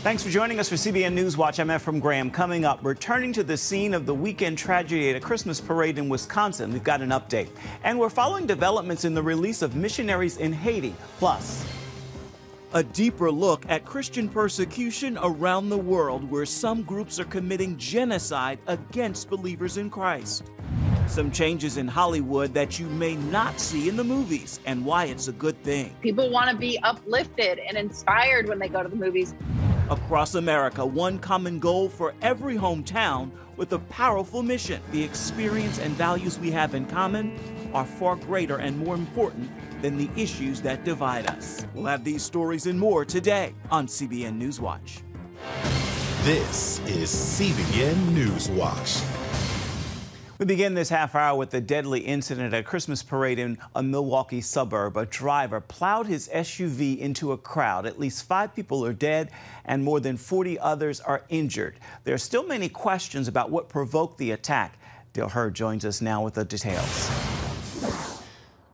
Thanks for joining us for CBN NewsWatch. I'm Ephraim Graham. Coming up, returning to the scene of the weekend tragedy at a Christmas parade in Wisconsin. We've got an update. And we're following developments in the release of missionaries in Haiti. Plus, a deeper look at Christian persecution around the world, where some groups are committing genocide against believers in Christ. Some changes in Hollywood that you may not see in the movies, and why it's a good thing. People want to be uplifted and inspired when they go to the movies. Across America, one common goal for every hometown with a powerful mission. The experience and values we have in common are far greater and more important than the issues that divide us. We'll have these stories and more today on CBN NewsWatch. This is CBN NewsWatch. We begin this half hour with the deadly incident at a Christmas parade in a Milwaukee suburb. A driver plowed his SUV into a crowd. At least 5 people are dead and more than 40 others are injured. There are still many questions about what provoked the attack. Dale Hurd joins us now with the details.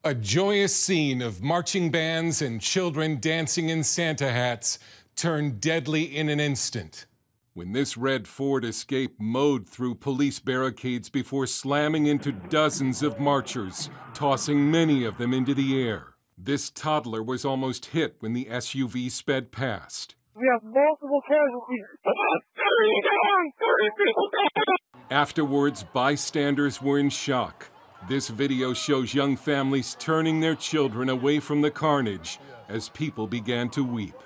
A joyous scene of marching bands and children dancing in Santa hats turned deadly in an instant, when this red Ford Escape mowed through police barricades before slamming into dozens of marchers, tossing many of them into the air. This toddler was almost hit when the SUV sped past. We have multiple casualties. 30 people down. Afterwards, bystanders were in shock. This video shows young families turning their children away from the carnage as people began to weep.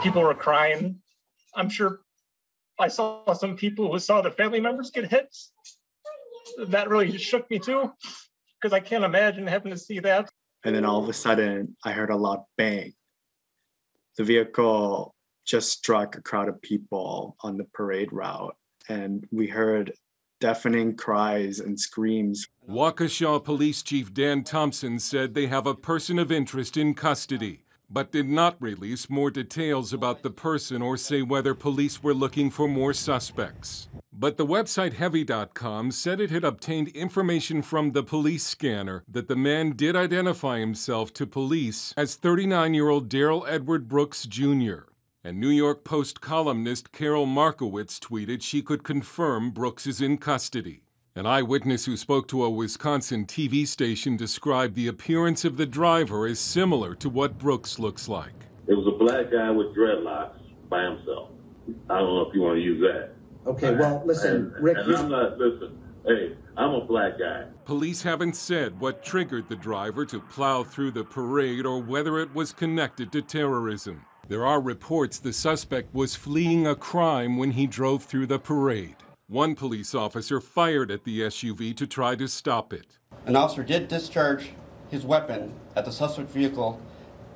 People were crying. I'm sure I saw some people who saw their family members get hit. That really shook me too, because I can't imagine having to see that. And then all of a sudden, I heard a loud bang. The vehicle just struck a crowd of people on the parade route, and we heard deafening cries and screams. Waukesha Police Chief Dan Thompson said they have a person of interest in custody, but did not release more details about the person or say whether police were looking for more suspects. But the website Heavy.com said it had obtained information from the police scanner that the man did identify himself to police as 39-year-old Darrell Edward Brooks, Jr. And New York Post columnist Carol Markowitz tweeted she could confirm Brooks is in custody. An eyewitness who spoke to a Wisconsin TV station described the appearance of the driver as similar to what Brooks looks like. It was a black guy with dreadlocks by himself. I don't know if you want to use that. Okay, well, listen, Rick. Hey, I'm a black guy. Police haven't said what triggered the driver to plow through the parade or whether it was connected to terrorism. There are reports the suspect was fleeing a crime when he drove through the parade. One police officer fired at the SUV to try to stop it. An officer did discharge his weapon at the suspect vehicle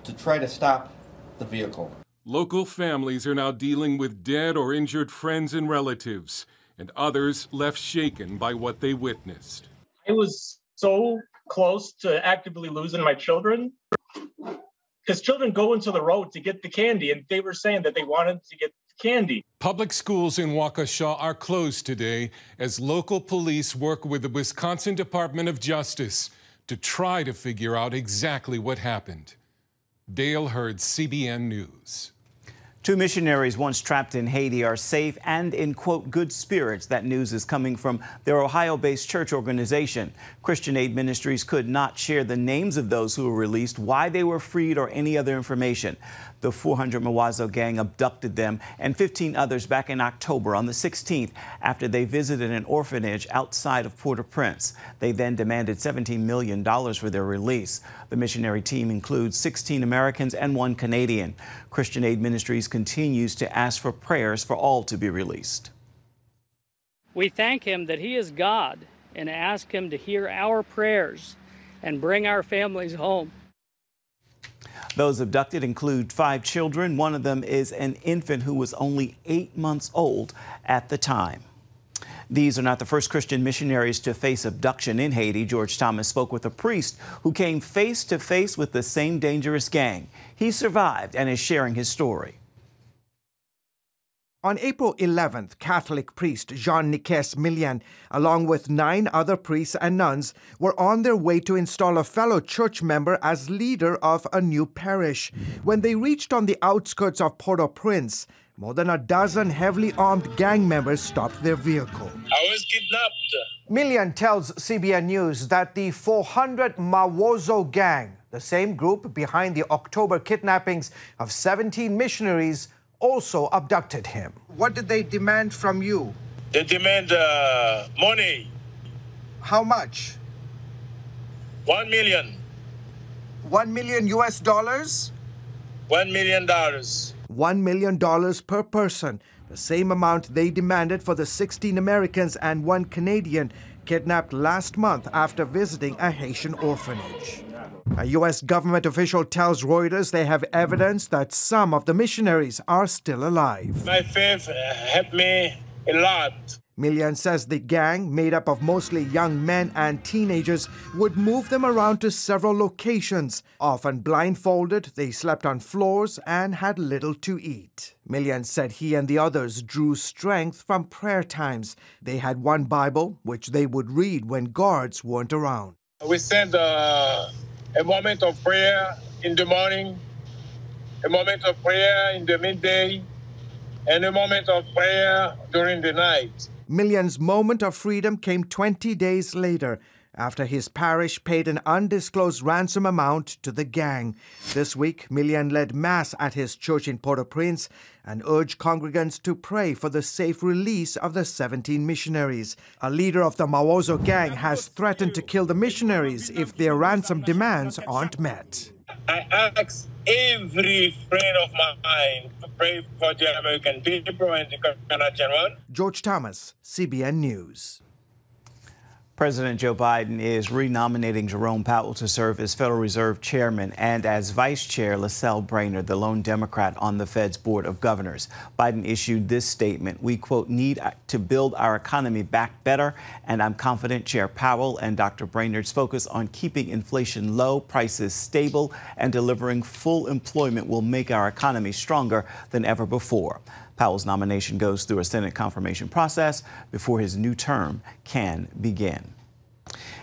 to try to stop the vehicle. Local families are now dealing with dead or injured friends and relatives, and others left shaken by what they witnessed. I was so close to actively losing my children, because children go into the road to get the candy, and they were saying that they wanted to get candy. Public schools in Waukesha are closed today as local police work with the Wisconsin Department of Justice to try to figure out exactly what happened. Dale Hurd, CBN News. 2 missionaries once trapped in Haiti are safe and in, quote, good spirits. That news is coming from their Ohio-based church organization. Christian Aid Ministries could not share the names of those who were released, why they were freed, or any other information. The 400 Mawazo gang abducted them and 15 others back in October on the 16th after they visited an orphanage outside of Port-au-Prince. They then demanded $17 million for their release. The missionary team includes 16 Americans and 1 Canadian. Christian Aid Ministries continues to ask for prayers for all to be released. We thank Him that He is God and ask Him to hear our prayers and bring our families home. Those abducted include 5 children. One of them is an infant who was only 8 months old at the time. These are not the first Christian missionaries to face abduction in Haiti. George Thomas spoke with a priest who came face to face with the same dangerous gang. He survived and is sharing his story. On April 11th, Catholic priest Jean-Nicolas Millian, along with 9 other priests and nuns, were on their way to install a fellow church member as leader of a new parish. When they reached on the outskirts of Port-au-Prince, more than a dozen heavily armed gang members stopped their vehicle. I was kidnapped. Millian tells CBN News that the 400 MILWAUKEE gang, the same group behind the October kidnappings of 17 missionaries, also abducted him. What did they demand from you? They demand money. How much? 1 million. 1 million US dollars? $1 million. $1 million per person, the same amount they demanded for the 16 Americans and 1 Canadian kidnapped last month after visiting a Haitian orphanage. A U.S. government official tells Reuters they have evidence that some of the missionaries are still alive. My faith helped me a lot. Millian says the gang, made up of mostly young men and teenagers, would move them around to several locations. Often blindfolded, they slept on floors and had little to eat. Millian said he and the others drew strength from prayer times. They had one Bible, which they would read when guards weren't around. We said a moment of prayer in the morning, a moment of prayer in the midday, and a moment of prayer during the night. Millian's moment of freedom came 20 days later, after his parish paid an undisclosed ransom amount to the gang. This week, Millian led Mass at his church in Port-au-Prince and urged congregants to pray for the safe release of the 17 missionaries. A leader of the MILWAUKEE gang has threatened to kill the missionaries if their ransom demands aren't met. I ask every friend of mine to pray for the American people and the Canadian one. George Thomas, CBN News. President Joe Biden is renominating Jerome Powell to serve as Federal Reserve Chairman and as Vice Chair LaSalle Brainerd, the lone Democrat on the Fed's Board of Governors. Biden issued this statement: "We, quote, need to build our economy back better, and I'm confident Chair Powell and Dr. Brainerd's focus on keeping inflation low, prices stable, and delivering full employment will make our economy stronger than ever before." Powell's nomination goes through a Senate confirmation process before his new term can begin.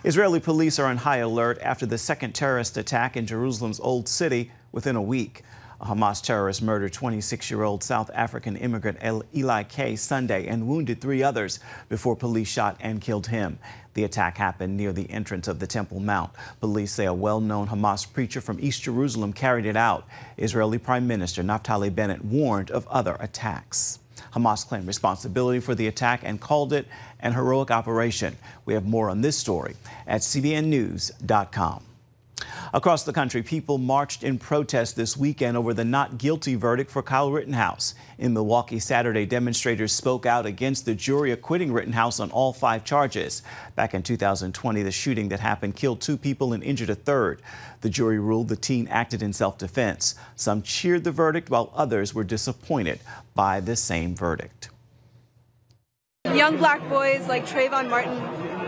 Israeli police are on high alert after the second terrorist attack in Jerusalem's Old City within a week. A Hamas terrorist murdered 26-year-old South African immigrant Eli K. Sunday and wounded 3 others before police shot and killed him. The attack happened near the entrance of the Temple Mount. Police say a well-known Hamas preacher from East Jerusalem carried it out. Israeli Prime Minister Naftali Bennett warned of other attacks. Hamas claimed responsibility for the attack and called it an heroic operation. We have more on this story at CBNNews.com. Across the country, people marched in protest this weekend over the not guilty verdict for Kyle Rittenhouse. In Milwaukee Saturday, demonstrators spoke out against the jury acquitting Rittenhouse on all 5 charges. Back in 2020, the shooting that happened killed 2 people and injured a 3rd. The jury ruled the teen acted in self-defense. Some cheered the verdict, while others were disappointed by the same verdict. Young black boys like Trayvon Martin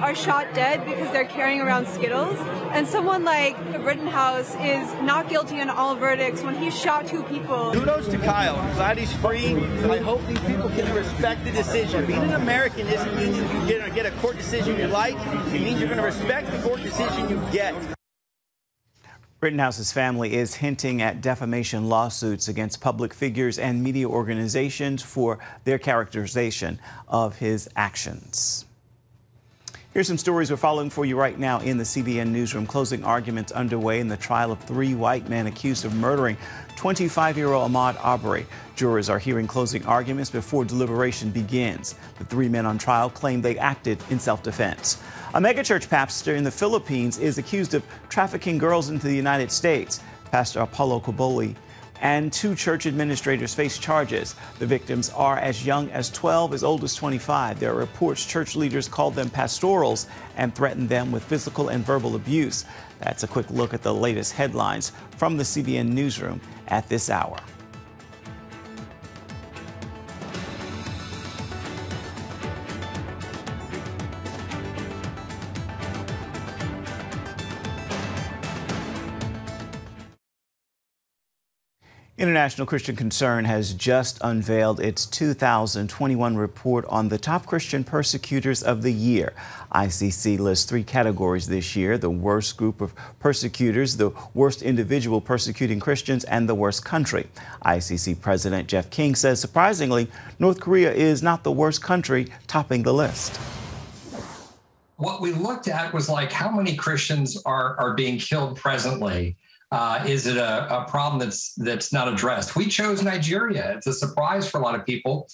are shot dead because they're carrying around Skittles, and someone like Rittenhouse is not guilty on all verdicts when he shot 2 people. Kudos to Kyle. I'm glad he's free. I hope these people can respect the decision. Being an American doesn't mean you're going to get a court decision you like. It means you're going to respect the court decision you get. Rittenhouse's family is hinting at defamation lawsuits against public figures and media organizations for their characterization of his actions. Here's some stories we're following for you right now in the CBN newsroom. Closing arguments underway in the trial of 3 white men accused of murdering 25-year-old Ahmaud Arbery. Jurors are hearing closing arguments before deliberation begins. The 3 men on trial claim they acted in self-defense. A megachurch pastor in the Philippines is accused of trafficking girls into the United States. Pastor Apollo Coboli and 2 church administrators face charges. The victims are as young as 12, as old as 25. There are reports church leaders called them pastorals and threatened them with physical and verbal abuse. That's a quick look at the latest headlines from the CBN newsroom at this hour. International Christian Concern has just unveiled its 2021 report on the top Christian persecutors of the year. ICC lists 3 categories this year: the worst group of persecutors, the worst individual persecuting Christians, and the worst country. ICC President Jeff King says, surprisingly, North Korea is not the worst country topping the list. What we looked at was like how many Christians are being killed presently. Is it a problem that's not addressed? We chose Nigeria. It's a surprise for a lot of people.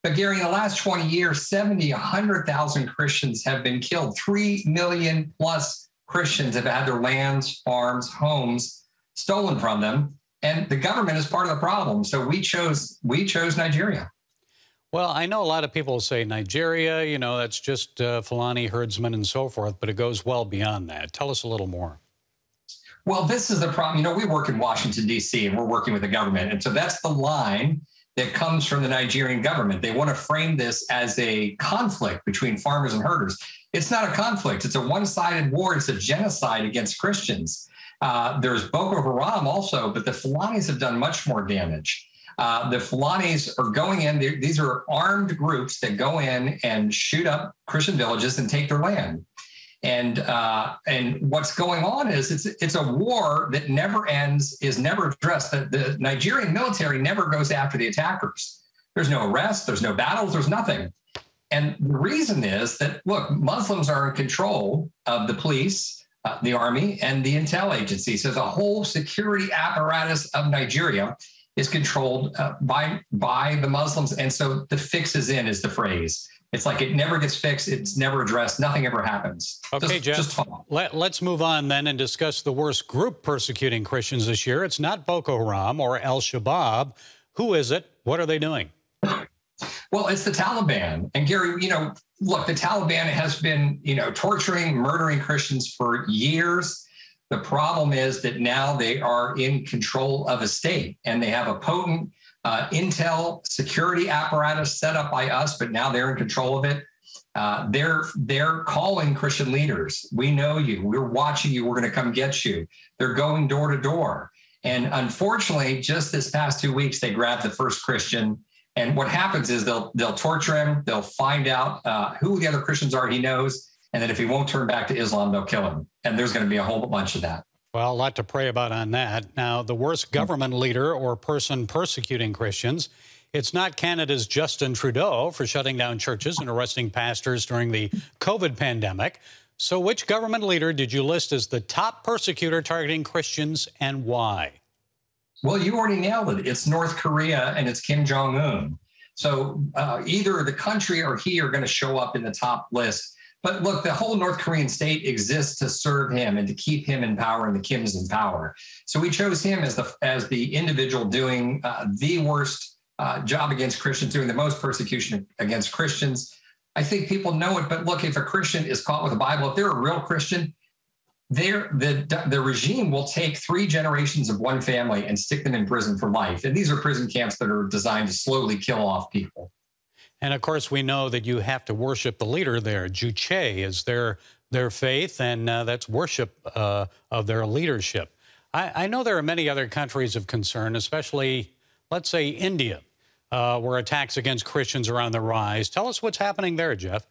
But Gary, in the last 20 years, 100,000 Christians have been killed. 3 million plus Christians have had their lands, farms, homes stolen from them. And the government is part of the problem. So we chose Nigeria. Well, I know a lot of people say Nigeria, you know, that's just Fulani herdsmen and so forth, but it goes well beyond that. Tell us a little more. Well, this is the problem. You know, we work in Washington, D.C., and we're working with the government. And so that's the line that comes from the Nigerian government. They want to frame this as a conflict between farmers and herders. It's not a conflict. It's a one-sided war. It's a genocide against Christians. There's Boko Haram also, but the Fulanis have done much more damage. The Fulanis are going in. These are armed groups that go in and shoot up Christian villages and take their land. And what's going on is it's a war that never ends, is never addressed. The Nigerian military never goes after the attackers. There's no arrest, there's no battles, there's nothing. And the reason is that, look, Muslims are in control of the police, the army, and the intel agencies. So the whole security apparatus of Nigeria is controlled by the Muslims. And so the fix is in is the phrase. It's like it never gets fixed. It's never addressed. Nothing ever happens. Okay, Jeff, let's move on then and discuss the worst group persecuting Christians this year. It's not Boko Haram or al-Shabaab. Who is it? What are they doing? Well, it's the Taliban. And Gary, you know, look, the Taliban has been, you know, torturing, murdering Christians for years. The problem is that now they are in control of a state and they have a potent intel security apparatus set up by us, but now they're in control of it. They're calling Christian leaders. We know you. We're watching you. We're going to come get you. They're going door to door. And unfortunately, just this past 2 weeks, they grabbed the first Christian. And what happens is they'll torture him. They'll find out who the other Christians are he knows. And then if he won't turn back to Islam, they'll kill him. And there's going to be a whole bunch of that. Well, a lot to pray about on that. Now, the worst government leader or person persecuting Christians, it's not Canada's Justin Trudeau for shutting down churches and arresting pastors during the COVID pandemic. So which government leader did you list as the top persecutor targeting Christians and why? Well, you already nailed it. It's North Korea and it's Kim Jong-un. So either the country or he are going to show up in the top list. But look, the whole North Korean state exists to serve him and to keep him in power and the Kims in power. So we chose him as the individual doing the worst job against Christians, doing the most persecution against Christians. I think people know it, but look, if a Christian is caught with a Bible, if they're a real Christian, the regime will take 3 generations of one family and stick them in prison for life. And these are prison camps that are designed to slowly kill off people. And, of course, we know that you have to worship the leader there. Juche is their faith, and that's worship of their leadership. I know there are many other countries of concern, especially, let's say, India, where attacks against Christians are on the rise. Tell us what's happening there, Jeff.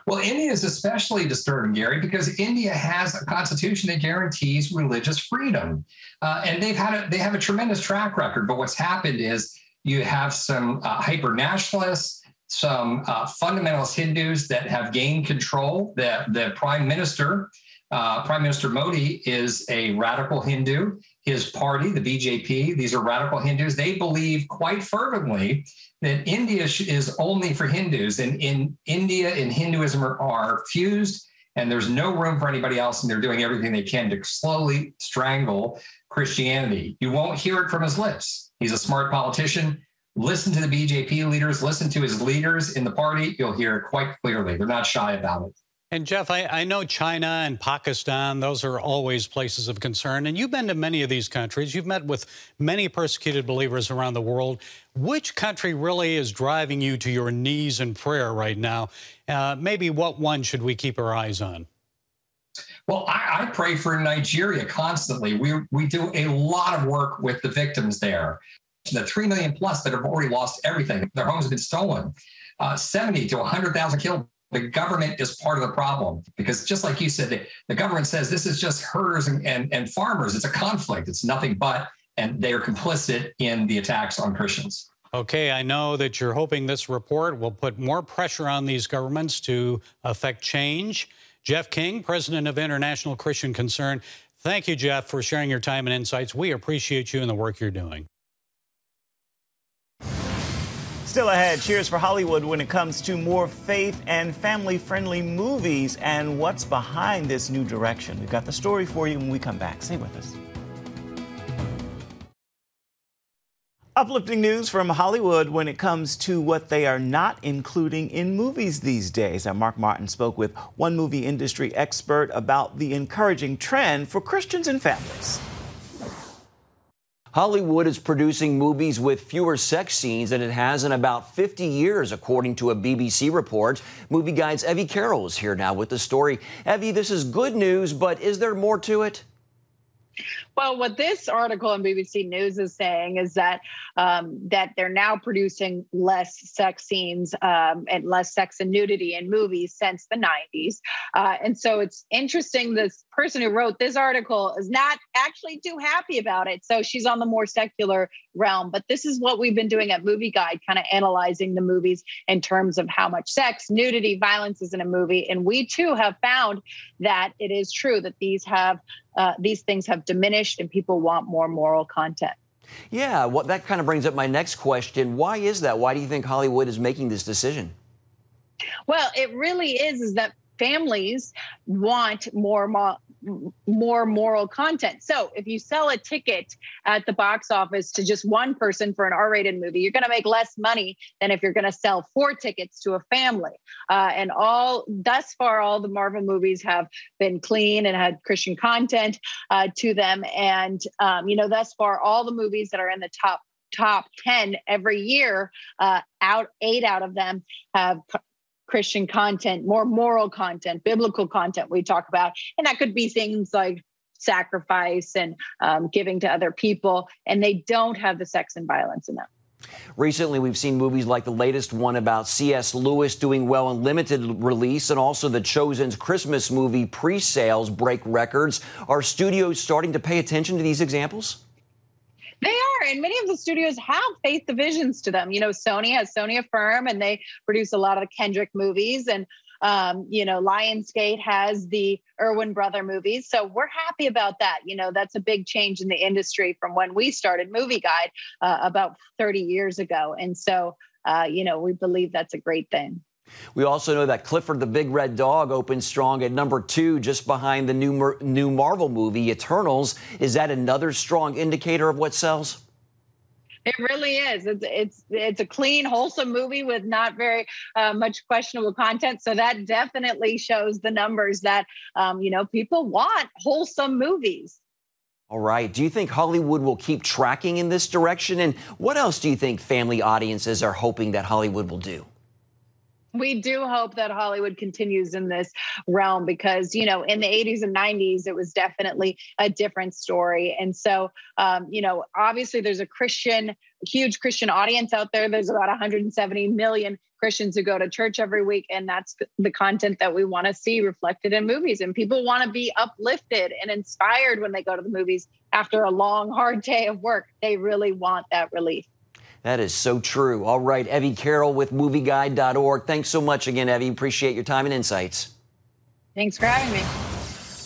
Well, India is especially disturbing, Gary, because India has a constitution that guarantees religious freedom. And they have a tremendous track record. But what's happened is you have some hyper-nationalists, some fundamentalist Hindus that have gained control. The Prime Minister Modi, is a radical Hindu. His party, the BJP, these are radical Hindus. They believe quite fervently that India is only for Hindus. And in India and Hinduism are fused, and there's no room for anybody else. And they're doing everything they can to slowly strangle Christianity. You won't hear it from his lips. He's a smart politician. Listen to the BJP leaders, listen to his leaders in the party. You'll hear it quite clearly. They're not shy about it. And, Jeff, I know China and Pakistan, those are always places of concern. And you've been to many of these countries. You've met with many persecuted believers around the world. Which country really is driving you to your knees in prayer right now? Maybe what one should we keep our eyes on? Well, I pray for Nigeria constantly. We do a lot of work with the victims there. The 3 million plus that have already lost everything. Their homes have been stolen. 70 to 100,000 killed. The government is part of the problem because just like you said, the government says this is just herders and farmers. It's a conflict. It's nothing but, and they are complicit in the attacks on Christians. Okay, I know that you're hoping this report will put more pressure on these governments to affect change. Jeff King, president of International Christian Concern. Thank you, Jeff, for sharing your time and insights. We appreciate you and the work you're doing. Still ahead, cheers for Hollywood when it comes to more faith and family-friendly movies and what's behind this new direction. We've got the story for you when we come back. Stay with us. Uplifting news from Hollywood when it comes to what they are not including in movies these days. Now, Mark Martin spoke with one movie industry expert about the encouraging trend for Christians and families. Hollywood is producing movies with fewer sex scenes than it has in about 50 years, according to a BBC report. Movie Guide's Evie Carroll is here now with the story. Evie, this is good news, but is there more to it? Well, what this article on BBC News is saying is that that they're now producing less sex scenes and less sex and nudity in movies since the 90s. And so it's interesting, this person who wrote this article is not actually too happy about it. So she's on the more secular realm. But this is what we've been doing at Movie Guide, kind of analyzing the movies in terms of how much sex, nudity, violence is in a movie. And we, too, have found that it is true that these things have diminished and people want more moral content. Yeah, well, that kind of brings up my next question. Why is that? Why do you think Hollywood is making this decision? Well, it really is that families want more moral content. So if you sell a ticket at the box office to just one person for an R-rated movie, you're going to make less money than if you're going to sell 4 tickets to a family. And thus far, all the Marvel movies have been clean and had Christian content to them. And, thus far, all the movies that are in the top 10 every year, 8 out of them have Christian content, more moral content, biblical content we talk about. And that could be things like sacrifice and giving to other people. And they don't have the sex and violence in them. Recently, we've seen movies like the latest one about C.S. Lewis doing well in limited release, and also The Chosen's Christmas movie pre-sales break records. Are studios starting to pay attention to these examples? They are, and many of the studios have faith divisions to them. Sony has Sony Affirm, and they produce a lot of the Kendrick movies, and Lionsgate has the Erwin brother movies. So we're happy about that. That's a big change in the industry from when we started Movie Guide about 30 years ago, and so we believe that's a great thing. We also know that Clifford the Big Red Dog opened strong at number 2, just behind the new Marvel movie, Eternals. Is that another strong indicator of what sells? It really is. It's a clean, wholesome movie with not very much questionable content. So that definitely shows the numbers that, people want wholesome movies. All right. Do you think Hollywood will keep tracking in this direction? And what else do you think family audiences are hoping that Hollywood will do? We do hope that Hollywood continues in this realm because, in the 80s and 90s, it was definitely a different story. And so, obviously there's a huge Christian audience out there. There's about 170 million Christians who go to church every week. And that's the content that we want to see reflected in movies. And people want to be uplifted and inspired when they go to the movies after a long, hard day of work. They really want that relief. That is so true. All right, Evie Carroll with MovieGuide.org. Thanks so much again, Evie. Appreciate your time and insights. Thanks for having me.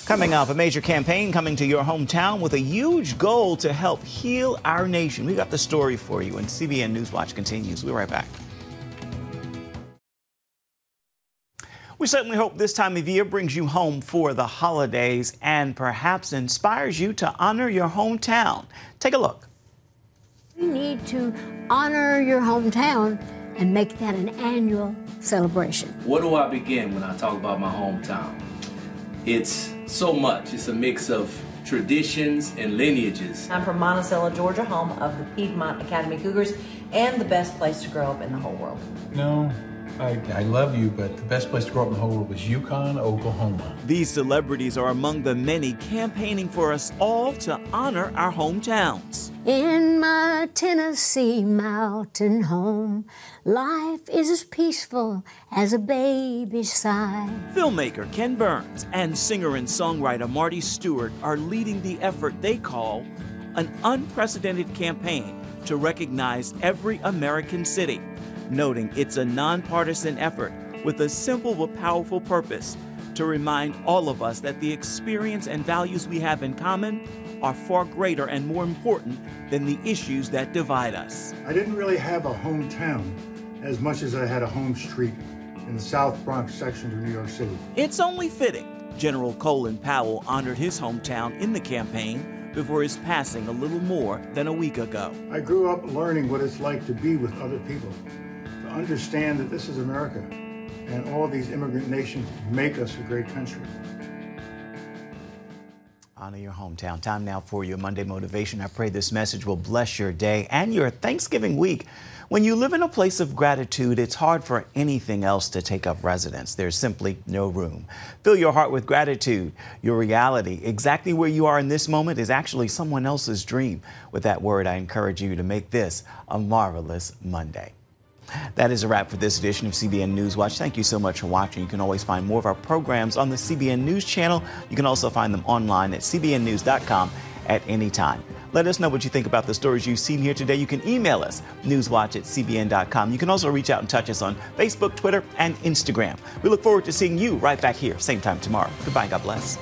Coming up, a major campaign coming to your hometown with a huge goal to help heal our nation. We got the story for you, and CBN NewsWatch continues. We'll be right back. We certainly hope this time of year brings you home for the holidays and perhaps inspires you to honor your hometown. Take a look. You need to honor your hometown and make that an annual celebration. Where do I begin when I talk about my hometown? It's so much. It's a mix of traditions and lineages. I'm from Monticello, Georgia, home of the Piedmont Academy Cougars and the best place to grow up in the whole world. No, I love you, but the best place to grow up in the whole world was Yukon, Oklahoma. These celebrities are among the many campaigning for us all to honor our hometowns. In my Tennessee mountain home, life is as peaceful as a baby's sigh. Filmmaker Ken Burns and singer and songwriter Marty Stewart are leading the effort they call an unprecedented campaign to recognize every American city, noting it's a nonpartisan effort with a simple but powerful purpose to remind all of us that the experience and values we have in common are far greater and more important than the issues that divide us. I didn't really have a hometown as much as I had a home street in the South Bronx section of New York City. It's only fitting General Colin Powell honored his hometown in the campaign before his passing a little more than a week ago. I grew up learning what it's like to be with other people, to understand that this is America and all these immigrant nations make us a great country. Honor your hometown. Time now for your Monday Motivation. I pray this message will bless your day and your Thanksgiving week. When you live in a place of gratitude, it's hard for anything else to take up residence. There's simply no room. Fill your heart with gratitude. Your reality, exactly where you are in this moment, is actually someone else's dream. With that word, I encourage you to make this a marvelous Monday. That is a wrap for this edition of CBN News Watch. Thank you so much for watching. You can always find more of our programs on the CBN News Channel. You can also find them online at cbnnews.com at any time. Let us know what you think about the stories you've seen here today. You can email us, newswatch@cbn.com. You can also reach out and touch us on Facebook, Twitter, and Instagram. We look forward to seeing you right back here, same time tomorrow. Goodbye, God bless.